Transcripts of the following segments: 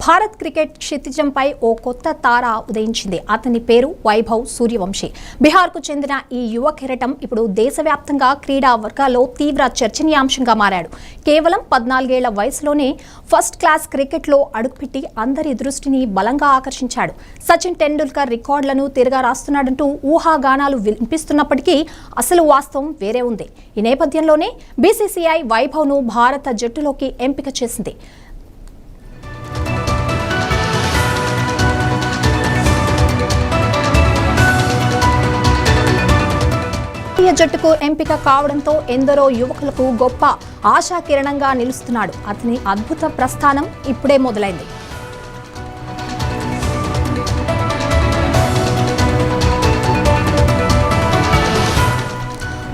Bharat cricket క్షితిజంపై ఓ కొత్త తార ఉదయించింది. అతని పేరు వైభవ్ సూర్యవంశీ. బిహార్కు చెందిన ఈ యువ కిరీటం ఇప్పుడు దేశవ్యాప్తంగా క్రీడా వర్గాల్లో తీవ్ర చర్చనీయాంశంగా మారాడు. కేవలం 14 ఏళ్ల వయసులోనే ఫస్ట్ క్లాస్ క్రికెట్లో అడుగుపెట్టి అందరి దృష్టిని బలంగా ఆకర్షించాడు. సచిన్ టెండూల్కర్ రికార్డులను తిరగా రాస్తున్నాడంటూ ఊహాగానాలు వినిపిస్తున్నప్పటికీ అసలు వాస్తవం వేరే ఉంది. ఈ నేపథ్యంలోనే బీసీసీఐ వైభవ్ను భారత జట్టులోకి ఎంపిక చేసింది. జట్టుకు ఎంపిక కావడంతో ఎందరో యువకులకు గొప్ప ఆశాకిరణంగా నిలుస్తున్నాడు. అతని అద్భుత ప్రస్థానం ఇప్పుడే మొదలైంది.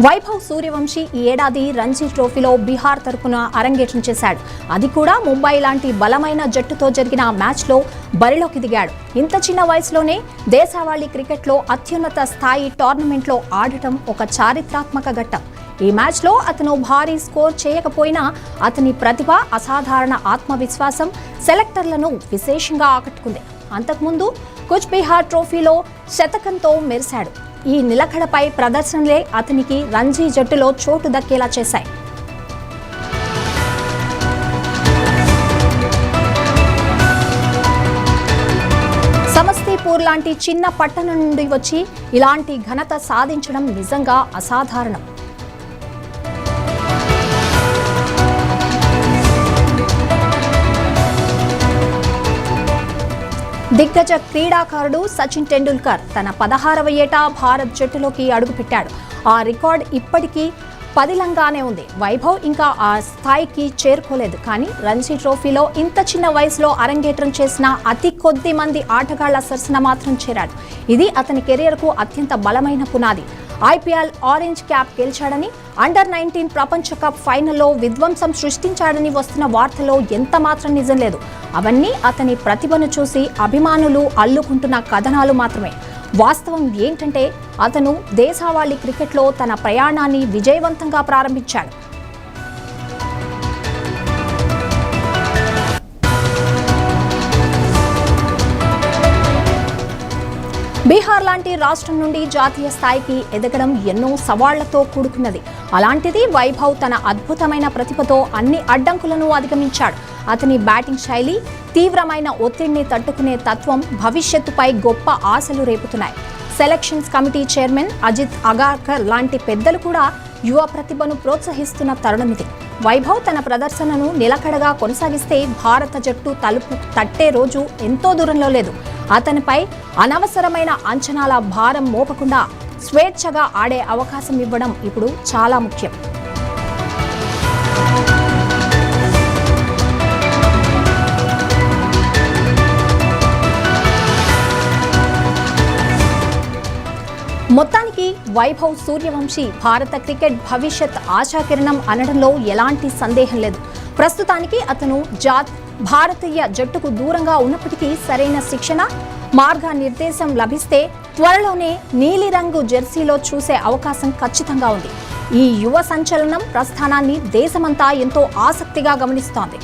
వైభవ్ సూర్యవంశీ ఈ ఏడాది రంజీ ట్రోఫీలో బీహార్ తరపున అరంగేట్రం చేశాడు. అది కూడా ముంబై లాంటి బలమైన జట్టుతో జరిగిన మ్యాచ్లో బరిలోకి దిగాడు. ఇంత చిన్న వయసులోనే దేశవాళీ క్రికెట్లో అత్యున్నత స్థాయి టోర్నమెంట్లో ఆడటం ఒక చారిత్రాత్మక ఘట్టం. ఈ మ్యాచ్లో అతను భారీ స్కోర్ చేయకపోయినా అతని ప్రతిభ, అసాధారణ ఆత్మవిశ్వాసం సెలెక్టర్లను విశేషంగా ఆకట్టుకుంది. అంతకుముందు కుచ్ బిహార్ ట్రోఫీలో శతకంతో మెరిశాడు. ఈ నిలకడపై ప్రదర్శనలే అతనికి రంజీ జట్టులో చోటు దక్కేలా చేశాయి. సమస్తీపూర్ లాంటి చిన్న పట్టణం నుండి వచ్చి ఇలాంటి ఘనత సాధించడం నిజంగా అసాధారణం. దిగ్గజ క్రీడాకారుడు సచిన్ టెండూల్కర్ తన 16వ ఏట భారత్ జట్టులోకి అడుగుపెట్టాడు. ఆ రికార్డ్ ఇప్పటికీ పదిలంగానే ఉంది. వైభవ్ ఇంకా ఆ స్థాయికి చేరుకోలేదు. కానీ రంజీ ట్రోఫీలో ఇంత చిన్న వయసులో అరంగేట్రం చేసిన అతి కొద్ది మంది ఆటగాళ్ల సరసన మాత్రం చేరాడు. ఇది అతని కెరియర్కు అత్యంత బలమైన పునాది. ఐపీఎల్ ఆరెంజ్ క్యాప్ గెలిచాడని, అండర్-19 ప్రపంచ కప్ ఫైనల్లో విధ్వంసం సృష్టించాడని వస్తున్న వార్తలో ఎంత మాత్రం నిజం లేదు. అవన్నీ అతని ప్రతిభను చూసి అభిమానులు అల్లుకుంటున్న కథనాలు మాత్రమే. వాస్తవం ఏంటంటే అతను దేశవాళీ క్రికెట్లో తన ప్రయాణాన్ని విజయవంతంగా ప్రారంభించాడు. బీహార్ లాంటి రాష్ట్రం నుండి జాతీయ స్థాయికి ఎదగడం ఎన్నో సవాళ్లతో కూడుకున్నది. అలాంటిది వైభవ్ తన అద్భుతమైన ప్రతిభతో అన్ని అడ్డంకులను అధిగమించాడు. అతని బ్యాటింగ్ శైలి, తీవ్రమైన ఒత్తిడిని తట్టుకునే తత్వం భవిష్యత్తుపై గొప్ప ఆశలు రేపుతున్నాయి. Selections committee chairman Ajit Agarkar లాంటి పెద్దలు కూడా యువ ప్రతిభను ప్రోత్సహిస్తున్న తరుణమిది. వైభవ్ తన ప్రదర్శనను నిలకడగా కొనసాగిస్తే భారత జట్టు తలుపు తట్టే రోజు ఎంతో దూరంలో లేదు. అతనిపై అనవసరమైన అంచనాల భారం మోపకుండా స్వేచ్ఛగా ఆడే అవకాశం ఇవ్వడం ఇప్పుడు చాలా ముఖ్యం. మొత్తానికి వైభవ్ సూర్యవంశీ భారత క్రికెట్ భవిష్యత్ ఆశాకిరణం అనడంలో ఎలాంటి సందేహం లేదు. ప్రస్తుతానికి అతను భారతీయ జట్టుకు దూరంగా ఉన్నప్పటికీ సరైన శిక్షణ, మార్గనిర్దేశం లభిస్తే త్వరలోనే నీలిరంగు జెర్సీలో చూసే అవకాశం ఖచ్చితంగా ఉంది. ఈ యువ సంచలనం ప్రస్థానాన్ని దేశమంతా ఎంతో ఆసక్తిగా గమనిస్తోంది.